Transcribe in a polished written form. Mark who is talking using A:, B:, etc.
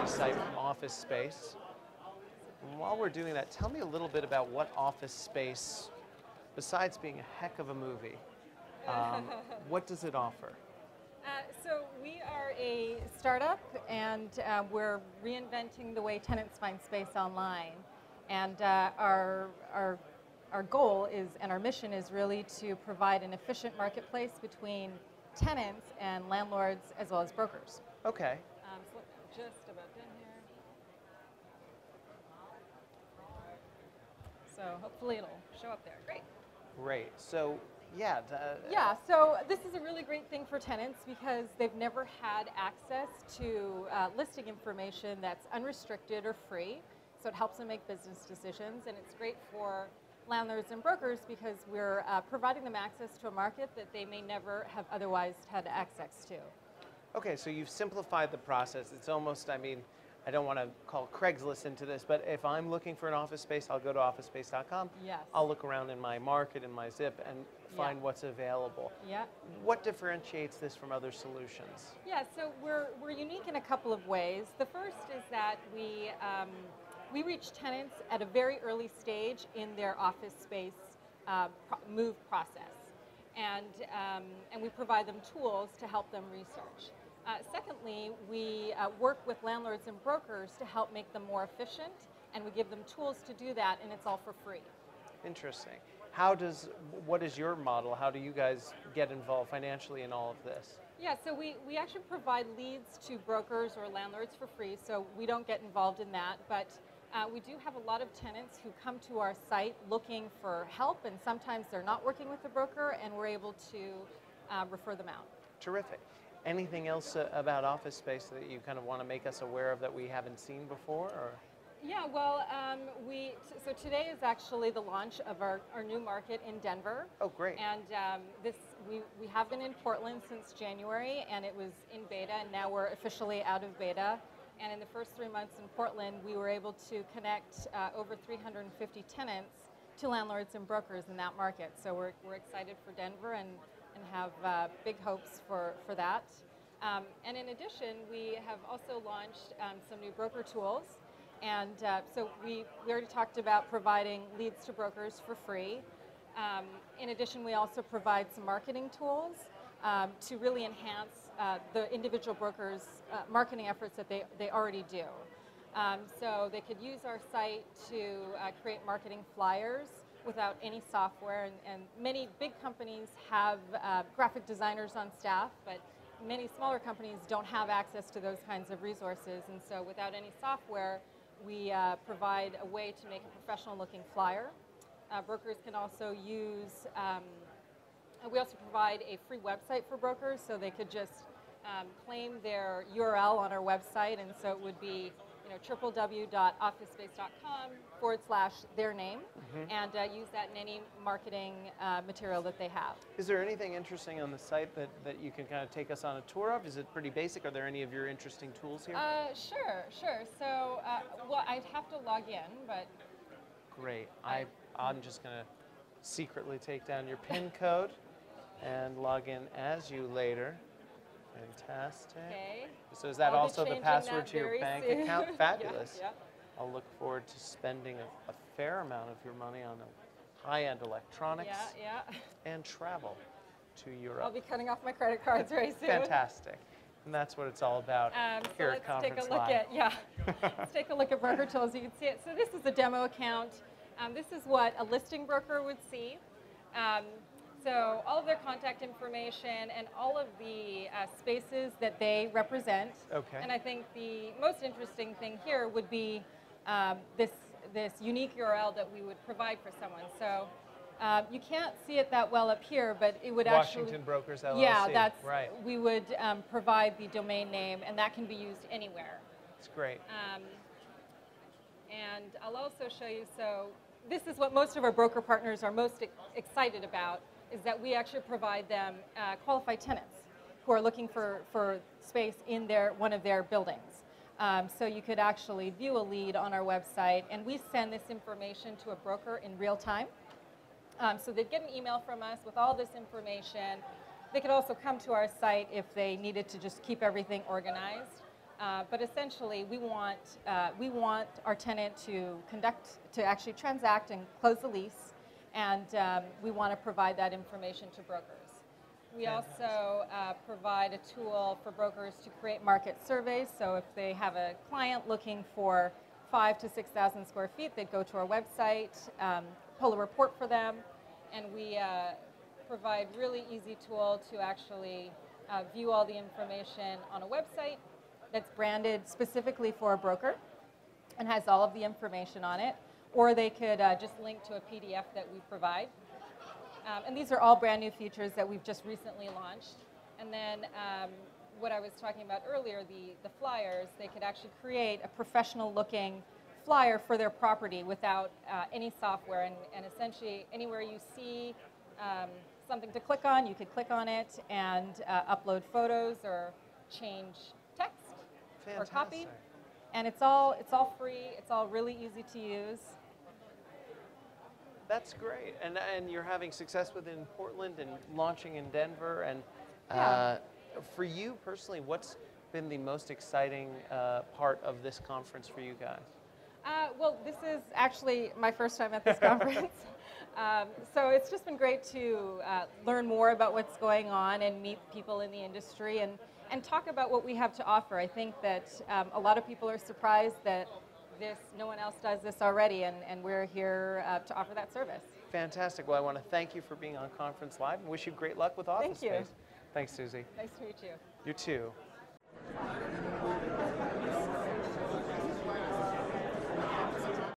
A: movie site from OfficeSpace. And while we're doing that, tell me a little bit about what OfficeSpace, besides being a heck of a movie, what does it offer?
B: So we are a startup, and we're reinventing the way tenants find space online. And our goal is, and our mission is really to provide an efficient marketplace between tenants and landlords as well as brokers.
A: Okay.
B: So just about done here. So hopefully it'll show up there. Great.
A: Great. So yeah.
B: Yeah, so this is a really great thing for tenants because they've never had access to listing information that's unrestricted or free. So it helps them make business decisions, and it's great for landlords and brokers because we're providing them access to a market that they may never have otherwise had access to.
A: Okay, so you've simplified the process. It's almost, I mean, I don't want to call Craigslist into this, but if I'm looking for an office space, I'll go to OfficeSpace.com.
B: Yes.
A: I'll look around in my market, in my zip, and find what's available.
B: Yeah.
A: What differentiates this from other solutions?
B: Yeah, so we're unique in a couple of ways. The first is that we reach tenants at a very early stage in their office space move process, and we provide them tools to help them research. Secondly, we work with landlords and brokers to help make them more efficient, and we give them tools to do that, and it's all for free.
A: Interesting. What is your model? How do you guys get involved financially in all of this?
B: Yeah, so we actually provide leads to brokers or landlords for free, so we don't get involved in that, but we do have a lot of tenants who come to our site looking for help, and sometimes they're not working with the broker, and we're able to refer them out.
A: Terrific. Anything else about OfficeSpace that you kind of want to make us aware of that we haven't seen before? Or?
B: Yeah, well, so today is actually the launch of our new market in Denver.
A: Oh, great.
B: And we have been in Portland since January, and it was in beta, and now we're officially out of beta. And in the first 3 months in Portland, we were able to connect over 350 tenants to landlords and brokers in that market. So we're excited for Denver and have big hopes for that. And in addition, we have also launched some new broker tools. And so we already talked about providing leads to brokers for free. In addition, we also provide some marketing tools to really enhance the individual brokers' marketing efforts that they already do. So they could use our site to create marketing flyers without any software, and many big companies have graphic designers on staff, but many smaller companies don't have access to those kinds of resources, and so without any software, we provide a way to make a professional looking flyer. Brokers can also use, we also provide a free website for brokers, so they could just claim their URL on our website, and so it would be www.officespace.com/their name, and use that in any marketing material that they have.
A: Is there anything interesting on the site that you can kind of take us on a tour of? Is it pretty basic? Are there any of your interesting tools here?
B: Sure. So, well, I'd have to log in, but...
A: Great. I'm just going to secretly take down your PIN code and log in as you later. Fantastic.
B: Okay.
A: So is that also the password to your bank account? Fabulous.
B: Yeah.
A: I'll look forward to spending a fair amount of your money on high-end electronics and travel to Europe.
B: I'll be cutting off my credit cards very soon.
A: Fantastic. And that's what it's all about here at Conference Live.
B: Let's take a look at broker tools. You can see it. So this is a demo account. This is what a listing broker would see. So all of their contact information and all of the spaces that they represent.
A: Okay.
B: And I think the most interesting thing here would be this unique URL that we would provide for someone. So you can't see it that well up here, but it would
A: Washington Brokers LLC.
B: Yeah, that's
A: right.
B: We would provide the domain name, and that can be used anywhere.
A: That's great.
B: And I'll also show you. So this is what most of our broker partners are most excited about, is that we actually provide them qualified tenants who are looking for space in one of their buildings. So you could actually view a lead on our website, and we send this information to a broker in real time. So they'd get an email from us with all this information. They could also come to our site if they needed to just keep everything organized. But essentially, we want our tenant to actually transact and close the lease, and we want to provide that information to brokers. We also provide a tool for brokers to create market surveys. So if they have a client looking for 5,000 to 6,000 square feet, they'd go to our website, pull a report for them, and we provide really easy tool to actually view all the information on a website that's branded specifically for a broker and has all of the information on it, or they could just link to a PDF that we provide. And these are all brand new features that we've just recently launched. And then what I was talking about earlier, the flyers, they could actually create a professional looking flyer for their property without any software. And essentially anywhere you see something to click on, you could click on it and upload photos or change text.
A: Fantastic.
B: Or copy. And it's all free, it's all really easy to use.
A: That's great, and you're having success with it in Portland and launching in Denver. And for you personally, what's been the most exciting part of this conference for you guys?
B: Well, this is actually my first time at this conference. So it's just been great to learn more about what's going on and meet people in the industry and talk about what we have to offer. I think that a lot of people are surprised that no one else does this already, and we're here to offer that service.
A: Fantastic. Well, I want to thank you for being on Conference Live and wish you great luck with OfficeSpace.
B: Thank you.
A: Thanks, Susie.
B: Nice to meet you.
A: You too.